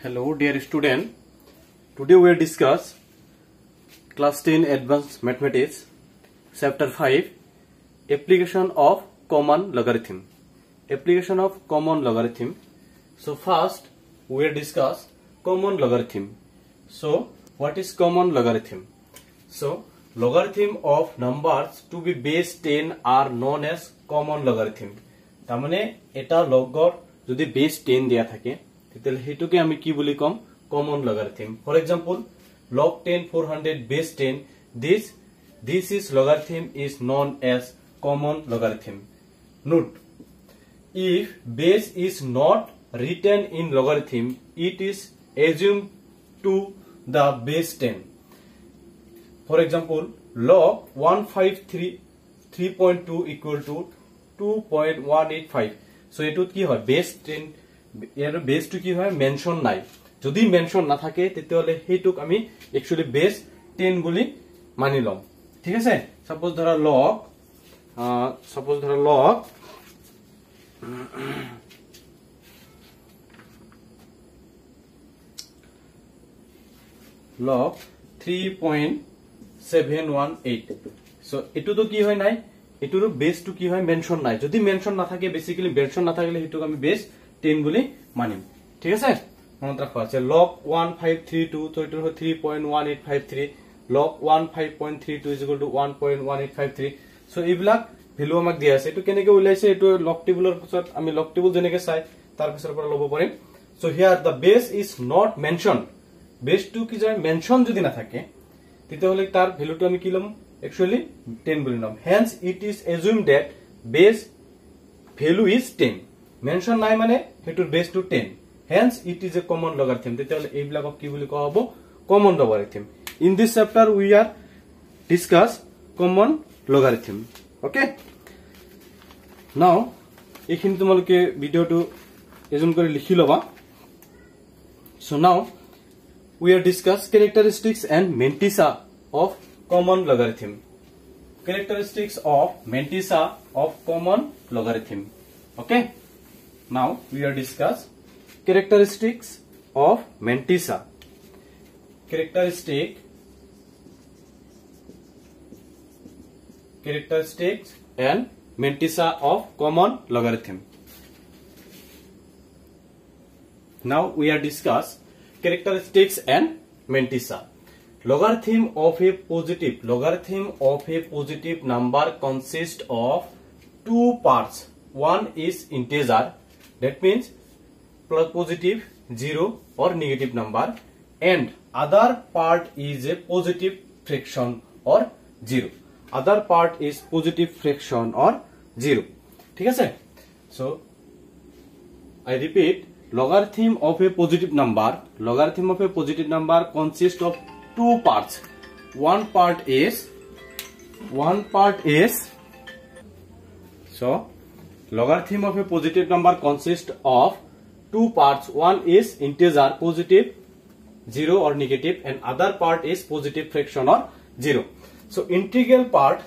Hello dear student, today we will discuss class 10 advanced mathematics chapter 5 application of common logarithm. Application of common logarithm. So first we will discuss common logarithm. So what is common logarithm? So logarithm of numbers to be base 10 are known as common logarithm. তারমানে এটা লগৰ যদি base 10 দিয়া থাকে তেতিয়ালে হেতুকে আমি কি বুলি কম common logarithm. For example, log 10 400 base 10, this is logarithm is known as common logarithm. Note, if base is not written in logarithm, it is assumed to the base 10. For example, log 153.2 equal to 2.185. So etut ki hoy base 10 year base to কি হয় mention নাই যদি mention না থাকে তেতিয়ালে হেতুক আমি actually base 10 বুলি মানি লম ঠিক আছে সাপোজ ধৰা log 3.718 সো এটো তো কি হয় নাই এটোৰ বেস টু কি হয় মেনশন নাই যদি মেনশন না থাকে বেসিক্যালি মেনশন না থাকলে হেতুক আমি বেস 10 বুলি মানিম ঠিক আছে মনত ৰাখা আছে log 1532 তো এটো 3.1853 log 15.32 1.1853 সো এইবিলাক ভ্যালু আমাক দিয়া আছে এটো কেনেকে উলাইছে এটো log টেবুলৰ পিছত আমি log টেবুল জেনেকে চাই তাৰ পিছৰ পৰা লব পাৰিম so here the base is not mention base to কি যায় মেনশন যদি না থাকে তেতিয়াহলে তাৰ ভ্যালুটো আমি কি লম एक्चुअली 10 বুলি লম hence it is assumed that base value is 10 mention নাই মানে হেতুৰ base two 10 hence it is a common logarithm তেতিয়ালে এই ব্লকক কি বুলি কোৱা হ'ব common logarithm in this chapter we are discuss common logarithm okay now এইখিনি তোমালোকে ভিডিওটো এজন কৰি লিখি লবা so now we are discuss characteristics and mantissa of common logarithm. Characteristics of mantissa of common logarithm. Okay. Now we are discuss characteristics of mantissa. Characteristics and mantissa of common logarithm. Now we are discuss characteristics and mantissa. Logarithm of a positive number consists of two parts. One is integer, that means positive 0 or negative number, and other part is a positive fraction or 0. Other part is positive fraction or 0. ठीक है? So I repeat, logarithm of a positive number consists of two parts. One part is so logarithm of a positive number consists of two parts. One is integer positive 0 or negative, and other part is positive fraction or 0. So integral part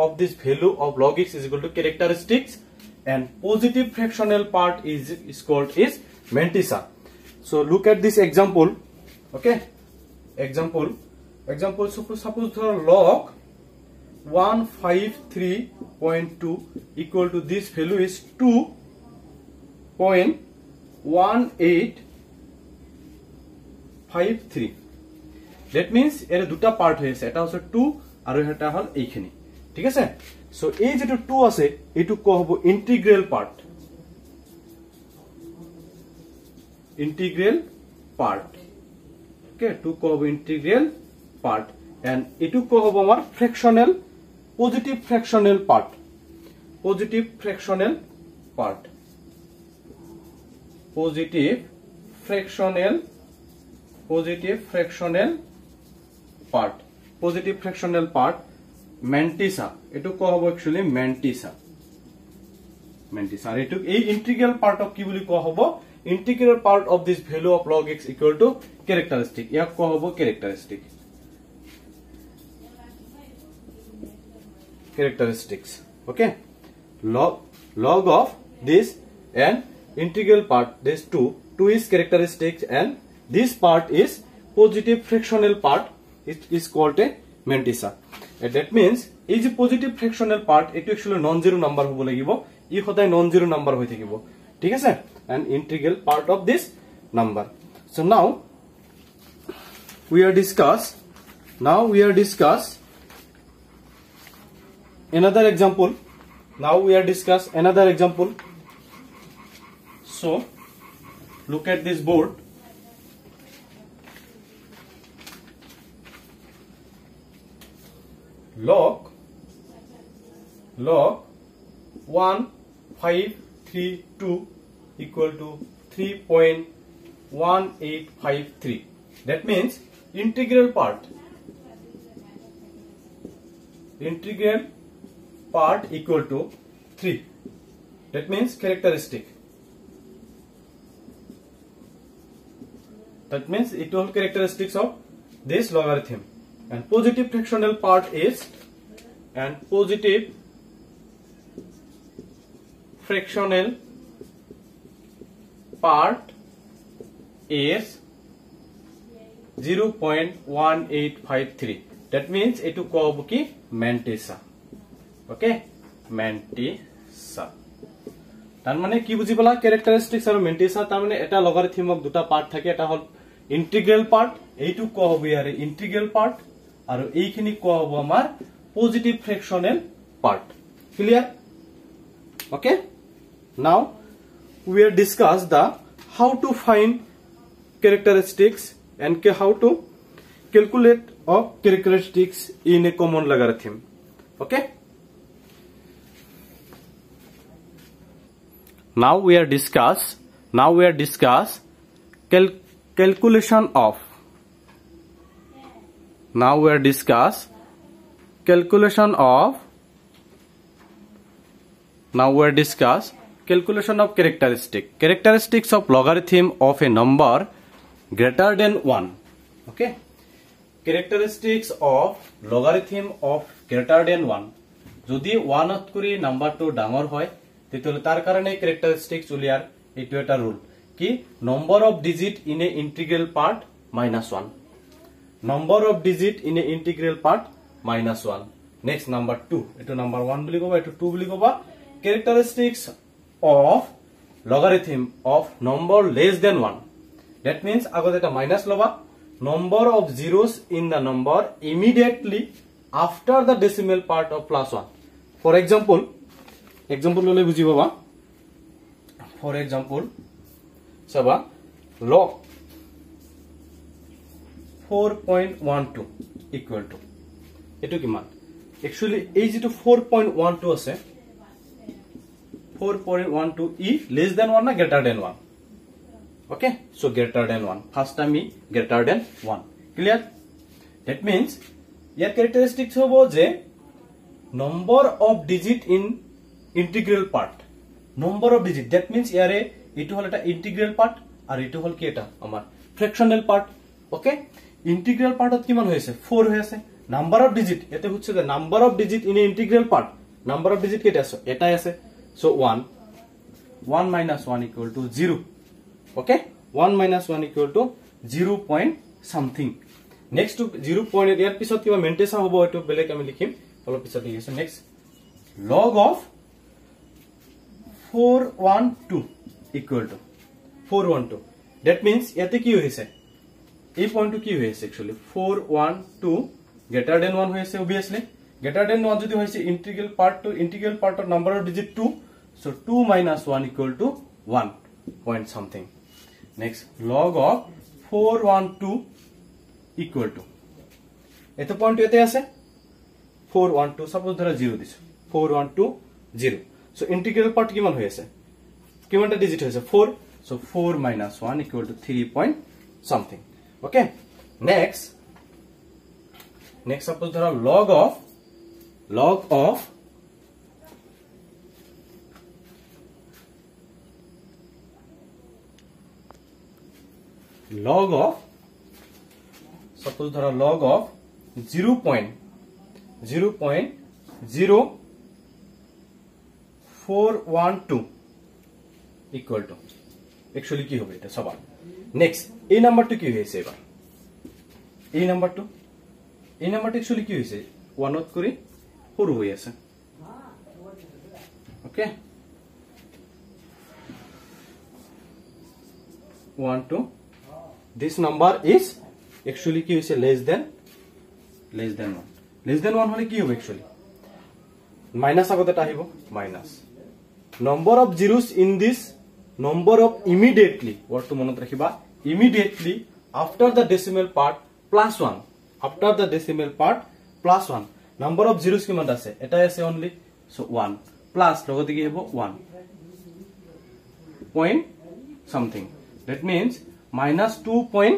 of this value of log x is equal to characteristics, and positive fractional part is called mantissa. So look at this example. Okay, example suppose log 153.2 equal to this value is 2.1853. that means এর দুটা part হয়েছে এটা হচ্ছে 2 আর এটা হল এইখানি ঠিক আছে so এই যেটা 2 আছে এটু কো হবো integral part okay to ko hobo integral part, and etu ko hobo amar fractional positive fractional part positive fractional part mantissa etu ko hobo actually mantissa etu ei integral part of ki boli ko hobo integral part of this value of log x equal to characteristic. ইয়াক কোৱা হ'ব characteristics. Okay, log of this and integral part this 2 2 is characteristics, and this part is positive fractional part. It is called a mantissa. And that means is a positive fractional part. It actually non-zero number hobo lagibo. If hotai non-zero number hoy thakibo. ठीक है sir? An integral part of this number. So now we are discuss another example. Now we are discuss another example. So look at this board. Log 1532 equal to 3.1853. That means integral part equal to 3. That means characteristic. That means it all characteristics of this logarithm. And positive fractional part is 0.1853. That means it will call mantissa. Okay, mantissa. तार माने की बुझी पला characteristics और mantissa तार माने एटा logarithm of दुटा part থাকে এটা হল integral part এইটু ক হবে আরে integral part আর এইখিনি ক হবে আমার positive fractional part. Clear? Okay, now we are discuss the how to find characteristics and how to calculate of characteristics in a common logarithm. Okay, now we are discuss calculation of characteristics of logarithm of a number greater than 1. Okay, characteristics of logarithm of greater than 1. যদি 1 ত কৰি নাম্বাৰটো ডাঙৰ হয় তেতিয়ালে তাৰ কাৰণে characteristics উলিয়াৰ এটো এটা রুল কি number of digit in a integral part -1. number of digit in a integral part -1. next number 2 এটো number 1 বুলি কবা এটো 2 বুলি কবা. characteristics of logarithm of number less than 1. that means আগত এটা মাইনাস লবা. number of zeros in the number immediately after the decimal part of +1. for example ললে বুঝি পাবা. for example সবা log 4.12 equal to এটো কিমান actually এই যেটো 4.12 আছে 4.12 e less than 1 na greater than 1. Okay, so greater than 1. First time e greater than 1. Clear? That means your characteristics hobo je number of digit in integral part. Number of digit, that means yare eto hol eta integral part ar eto hol ki eta amar fractional part. Okay, integral part ot kiman hoyese 4 hoyese. number of digit ete hocche the number of digit in a integral part. number of digit keta aso eta ase. so 1 minus 1 equal to 0. Okay, 1 minus 1 equal to 0 point something. next to 0 point ইয়ার পিছত কিবা মেন্টেসা হ'ব এটো বেলেগ আমি লিখিম অলপ পিছত লিখিছো. next log of 412 equal to 412. that means ইয়াতে কি হইছে এই পয়েন্টটো কি হইছে actually 412 greater than 1 হইছে obviously. greater than 1 যদি হইছে integral part of number of digit 2. so 2 minus 1 equal to 1 point something. next log of 412 equal to এত পয়েন্ট এতে আছে 412 suppose ধরা 0 দিছো 412 0. so integral part কিমান হইছে কিমানটা ডিজিট হইছে 4. so 4 minus 1 equal to 3 point something. okay, next suppose ধরা log of 0.0412 equal to actually কি হবে এটা সবা নেক্সট এই নাম্বারটো কি হইছে এবার এই নাম্বারটো একচুয়ালি কি হইছে 1 ত কৰি সৰু হৈ আছে okay 1 2 this number is actually কি হইছে less than 1 হলে কি হবে actually minus আগতে আহিব minus number of zeros in this number of immediately what to মনত ৰাখিবা immediately after the decimal part plus 1 after the decimal part plus 1 number of zeros কিমান আছে এটাই আছে only so 1 plus লগতে কি হ'ব 1 point something that means minus 2 point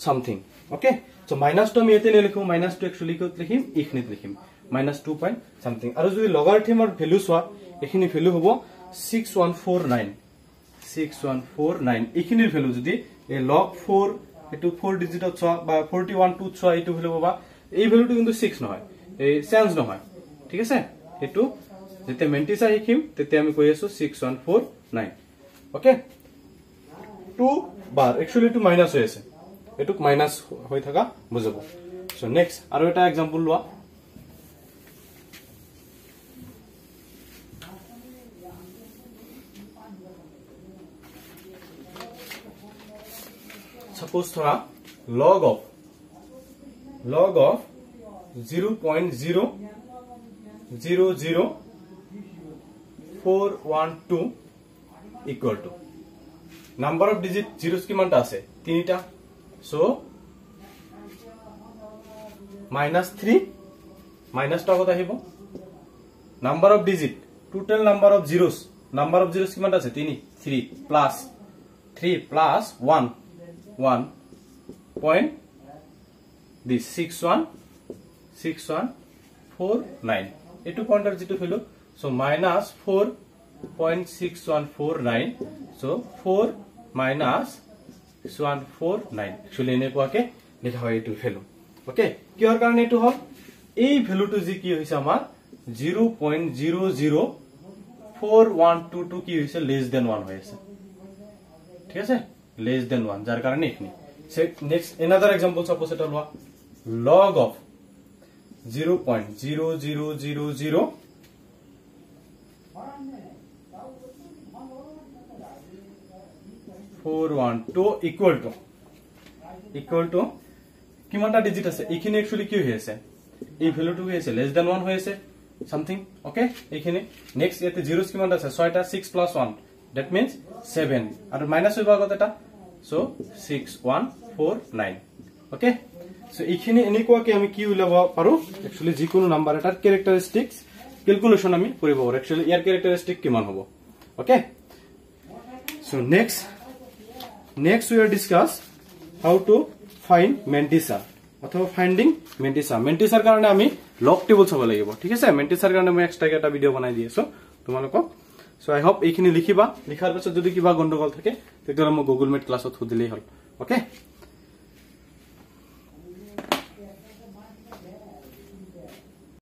something okay so minus to আমি এতে লিখো minus 2 actually কত লিখিম ইখনিত লিখিম minus 2 point something আৰু যদি লগাৰিথমৰ ভ্যালু সোৱা এখিনি ভ্যালু হ'ব 6149 এখিনিৰ ভ্যালু যদি এই log 4 এটো 4 ডিজিটত সোৱা বা 41 টু সোৱা এটো ভ্যালু পাবা এই ভ্যালুটো কিন্তু 6 নহয় এই চেঞ্জ নহয় ঠিক আছে এটো যেতে মেন্টিসা লিখিম তেতে আমি কৈ আছো 6149 ওকে 2 বার एक्चुअली টু মাইনাস হৈ আছে এটুক মাইনাস হৈ থাকা বুজাব সো নেক্সট আৰু এটা एग्जांपल লোৱা suppose थोड़ा log of 0.0000412 equal to number of digit zeros কিমানটা আছে তিনিটা so minus 3 minus টা কত আহিব number of digit total number of zeros কিমানটা আছে 3 plus 1 point this 6149 etu pointer jitu hilo so minus 4.6149 so 4 minus 6149 actually ene koake likha hoy etu value okay kior karone etu hol ei value to ji ki hoise amar 0.00412 ki hoise less than 1 hoise ঠিক আছে less than 1 jar karone ekhni next another example suppose eta lwa log of 0.0000 412 equal to কিমানটা digit আছে এখিনি actually কি হৈ আছে এই ভ্যালুটো হৈ আছে less than 1 হৈ আছে something okay এখিনি next এতে zeros কিমানটা আছে 6টা 6 plus 1 that means 7 আৰু মাইনাস হৈ গ'ল এটা so 6149 okay so এখিনি এনেকুৱাকে আমি কি উলাব পাৰো एक्चुअली যিকোনো নাম্বাৰ এটাৰ ক্যাৰেক্টাৰিস্টিক্স ক্যালকুলেশন আমি কৰিব পাৰো एक्चुअली ইয়াৰ ক্যারেক্টারিস্টিক কিমান হ'ব okay so next we will discuss how to find mantissa অথবা ফাইন্ডিং মেন্টিসাৰ কাৰণে আমি লগ টেবল চাব লাগিব ঠিক আছে মেন্টিসাৰ কাৰণে মই এক্সট্ৰা এটা ভিডিও বনাই দিছো তোমালোকক so I hope এইখিনি লিখিবা লিখাৰ পিছত যদি কিবা গণ্ডগোল থাকে তেতিয়াহলে মই গুগল মিট ক্লাছত খুদিলেই হল okay